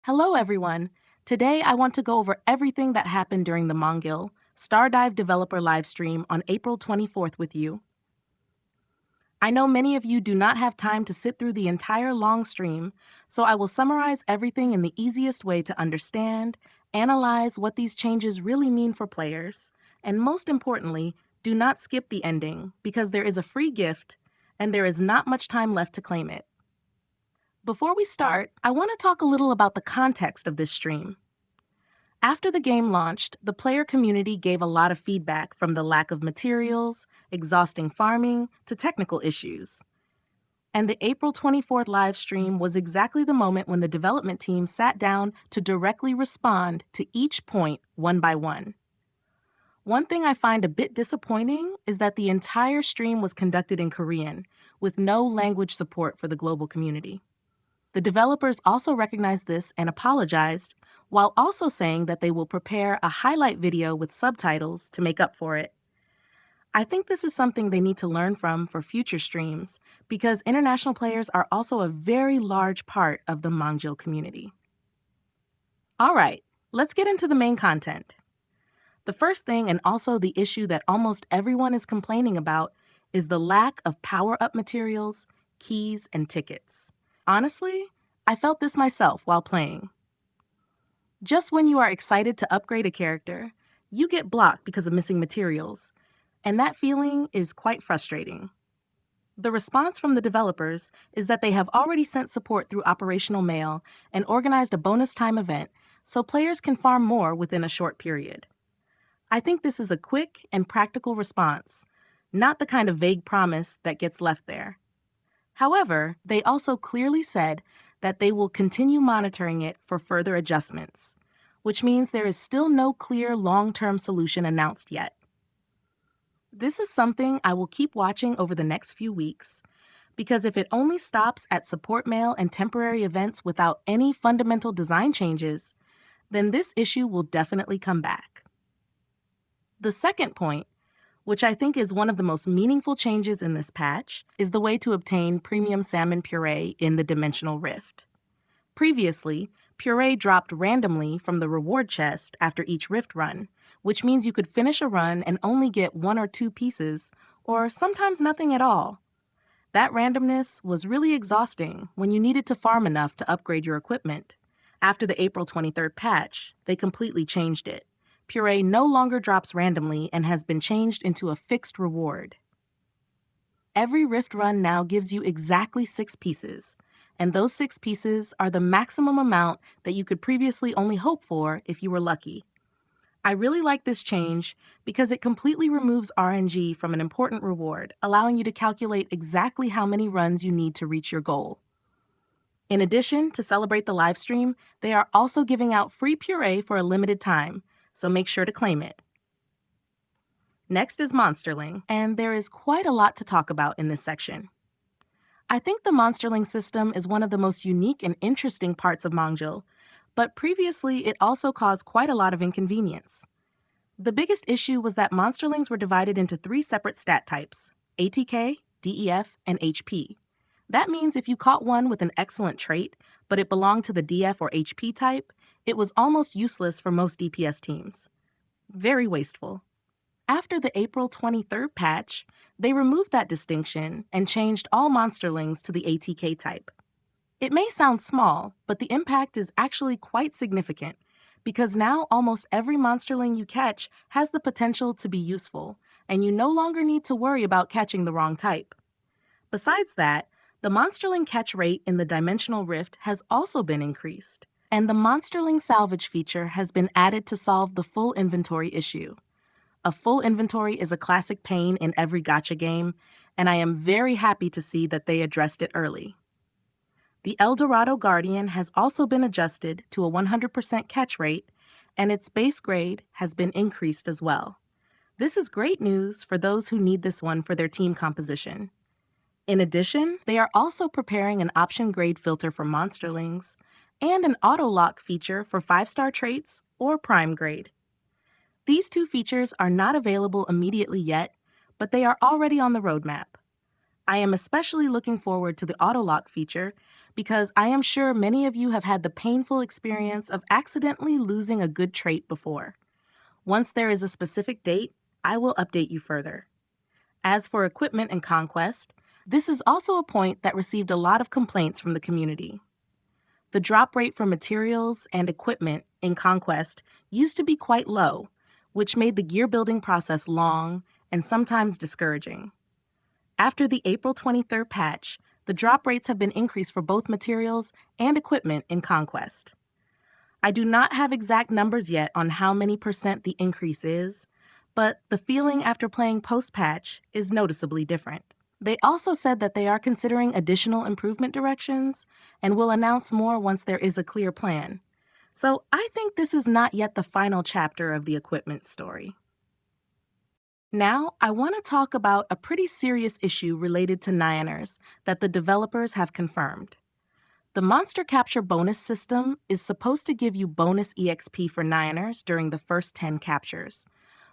Hello, everyone. Today, I want to go over everything that happened during the Mongil Stardive Developer Livestream on April 24th with you. I know many of you do not have time to sit through the entire long stream, so I will summarize everything in the easiest way to understand, analyze what these changes really mean for players, and most importantly, do not skip the ending because there is a free gift and there is not much time left to claim it. Before we start, I want to talk a little about the context of this stream. After the game launched, the player community gave a lot of feedback, from the lack of materials, exhausting farming, to technical issues. And the April 24th live stream was exactly the moment when the development team sat down to directly respond to each point one by one. One thing I find a bit disappointing is that the entire stream was conducted in Korean, with no language support for the global community. The developers also recognized this and apologized, while also saying that they will prepare a highlight video with subtitles to make up for it. I think this is something they need to learn from for future streams, because international players are also a very large part of the Mongil community. All right, let's get into the main content. The first thing, and also the issue that almost everyone is complaining about, is the lack of power-up materials, keys, and tickets. Honestly, I felt this myself while playing. Just when you are excited to upgrade a character, you get blocked because of missing materials, and that feeling is quite frustrating. The response from the developers is that they have already sent support through operational mail and organized a bonus time event so players can farm more within a short period. I think this is a quick and practical response, not the kind of vague promise that gets left there. However, they also clearly said that they will continue monitoring it for further adjustments, which means there is still no clear long-term solution announced yet. This is something I will keep watching over the next few weeks, because if it only stops at support mail and temporary events without any fundamental design changes, then this issue will definitely come back. The second point, which I think is one of the most meaningful changes in this patch, is the way to obtain Premium Salmon Puree in the Dimensional Rift. Previously, Puree dropped randomly from the reward chest after each Rift run, which means you could finish a run and only get 1 or 2 pieces, or sometimes nothing at all. That randomness was really exhausting when you needed to farm enough to upgrade your equipment. After the April 23rd patch, they completely changed it. Puree no longer drops randomly and has been changed into a fixed reward. Every Rift run now gives you exactly 6 pieces, and those 6 pieces are the maximum amount that you could previously only hope for if you were lucky. I really like this change because it completely removes RNG from an important reward, allowing you to calculate exactly how many runs you need to reach your goal. In addition, to celebrate the livestream, they are also giving out free puree for a limited time, so make sure to claim it. Next is Monsterling, and there is quite a lot to talk about in this section. I think the Monsterling system is one of the most unique and interesting parts of Mongil, but previously it also caused quite a lot of inconvenience. The biggest issue was that Monsterlings were divided into 3 separate stat types: ATK, DEF, and HP. That means if you caught one with an excellent trait, but it belonged to the DF or HP type, it was almost useless for most DPS teams. Very wasteful. After the April 23rd patch, they removed that distinction and changed all Monsterlings to the ATK type. It may sound small, but the impact is actually quite significant, because now almost every Monsterling you catch has the potential to be useful, and you no longer need to worry about catching the wrong type. Besides that, the Monsterling catch rate in the Dimensional Rift has also been increased, and the Monsterling salvage feature has been added to solve the full inventory issue. A full inventory is a classic pain in every gacha game, and I am very happy to see that they addressed it early. The Eldorado Guardian has also been adjusted to a 100% catch rate, and its base grade has been increased as well. This is great news for those who need this one for their team composition. In addition, they are also preparing an option grade filter for Monsterlings and an auto-lock feature for 5-star traits or prime grade. These 2 features are not available immediately yet, but they are already on the roadmap. I am especially looking forward to the auto-lock feature because I am sure many of you have had the painful experience of accidentally losing a good trait before. Once there is a specific date, I will update you further. As for equipment and Conquest, this is also a point that received a lot of complaints from the community. The drop rate for materials and equipment in Conquest used to be quite low, which made the gear building process long and sometimes discouraging. After the April 23rd patch, the drop rates have been increased for both materials and equipment in Conquest. I do not have exact numbers yet on how many % the increase is, but the feeling after playing post-patch is noticeably different. They also said that they are considering additional improvement directions and will announce more once there is a clear plan. So I think this is not yet the final chapter of the equipment story. Now, I want to talk about a pretty serious issue related to Nyanners that the developers have confirmed. The Monster Capture bonus system is supposed to give you bonus EXP for Nyanners during the first 10 captures,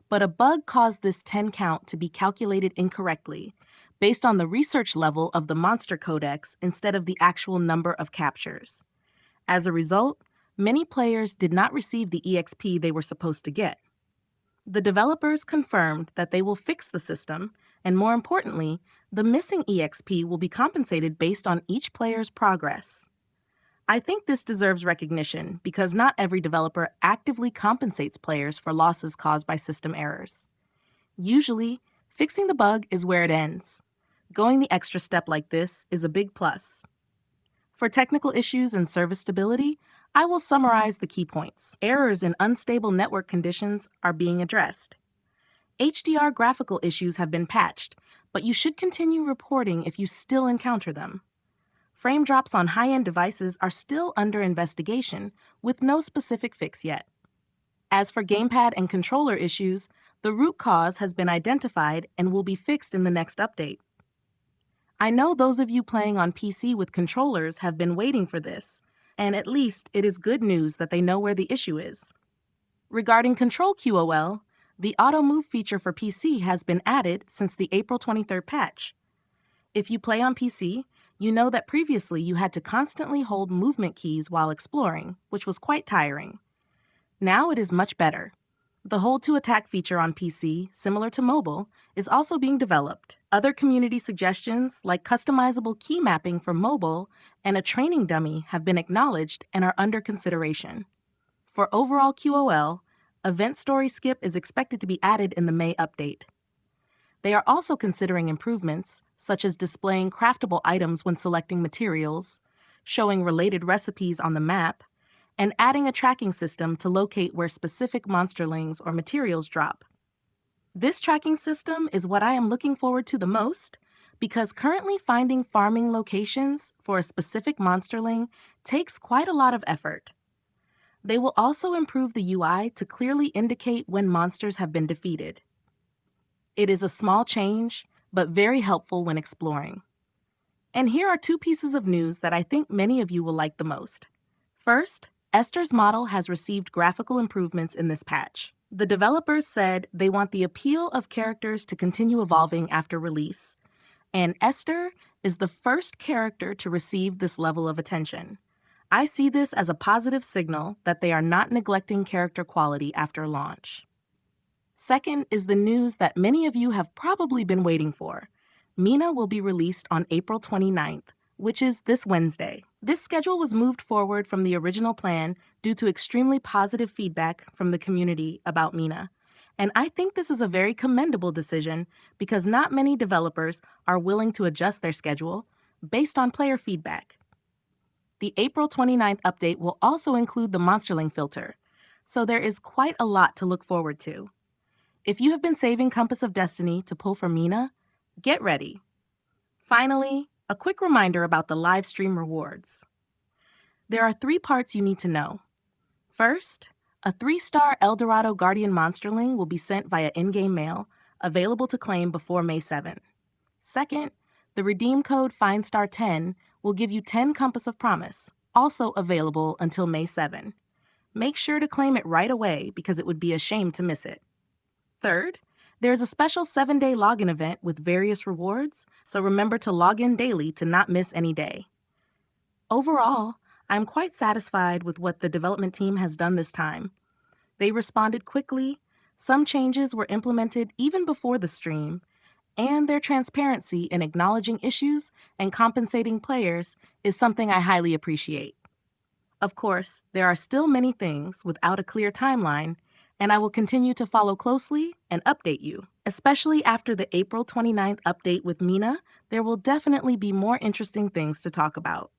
but a bug caused this 10 count to be calculated incorrectly based on the research level of the Monster Codex instead of the actual number of captures. As a result, many players did not receive the EXP they were supposed to get. The developers confirmed that they will fix the system, and more importantly, the missing EXP will be compensated based on each player's progress. I think this deserves recognition because not every developer actively compensates players for losses caused by system errors. Usually, fixing the bug is where it ends. Going the extra step like this is a big plus. For technical issues and service stability, I will summarize the key points. Errors in unstable network conditions are being addressed. HDR graphical issues have been patched, but you should continue reporting if you still encounter them. Frame drops on high-end devices are still under investigation, with no specific fix yet. As for gamepad and controller issues, the root cause has been identified and will be fixed in the next update. I know those of you playing on PC with controllers have been waiting for this, and at least it is good news that they know where the issue is. Regarding Control QOL, the Auto Move feature for PC has been added since the April 23rd patch. If you play on PC, you know that previously you had to constantly hold movement keys while exploring, which was quite tiring. Now it is much better. The Hold to Attack feature on PC, similar to mobile, is also being developed. Other community suggestions, like customizable key mapping for mobile and a training dummy, have been acknowledged and are under consideration. For overall QOL, Event Story Skip is expected to be added in the May update. They are also considering improvements, such as displaying craftable items when selecting materials, showing related recipes on the map, and adding a tracking system to locate where specific Monsterlings or materials drop. This tracking system is what I am looking forward to the most, because currently finding farming locations for a specific Monsterling takes quite a lot of effort. They will also improve the UI to clearly indicate when monsters have been defeated. It is a small change, but very helpful when exploring. And here are two pieces of news that I think many of you will like the most. First, Esther's model has received graphical improvements in this patch. The developers said they want the appeal of characters to continue evolving after release, and Esther is the first character to receive this level of attention. I see this as a positive signal that they are not neglecting character quality after launch. Second is the news that many of you have probably been waiting for. Mina will be released on April 29th, which is this Wednesday. This schedule was moved forward from the original plan due to extremely positive feedback from the community about Mina. And I think this is a very commendable decision because not many developers are willing to adjust their schedule based on player feedback. The April 29th update will also include the Monsterling filter, so there is quite a lot to look forward to. If you have been saving Compass of Destiny to pull for Mina, get ready. Finally, a quick reminder about the Livestream rewards. There are 3 parts you need to know. First, a 3-star Eldorado Guardian Monsterling will be sent via in-game mail, available to claim before May 7. Second, the redeem code FINDSTAR10 will give you 10 Compass of Promise, also available until May 7. Make sure to claim it right away because it would be a shame to miss it. Third, there's a special 7-day login event with various rewards, so remember to log in daily to not miss any day. Overall, I'm quite satisfied with what the development team has done this time. They responded quickly, some changes were implemented even before the stream, and their transparency in acknowledging issues and compensating players is something I highly appreciate. Of course, there are still many things without a clear timeline, and I will continue to follow closely and update you. Especially after the April 29th update with Mina, there will definitely be more interesting things to talk about.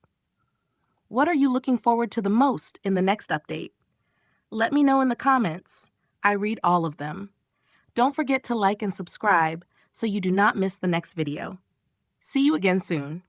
What are you looking forward to the most in the next update? Let me know in the comments. I read all of them. Don't forget to like and subscribe so you do not miss the next video. See you again soon.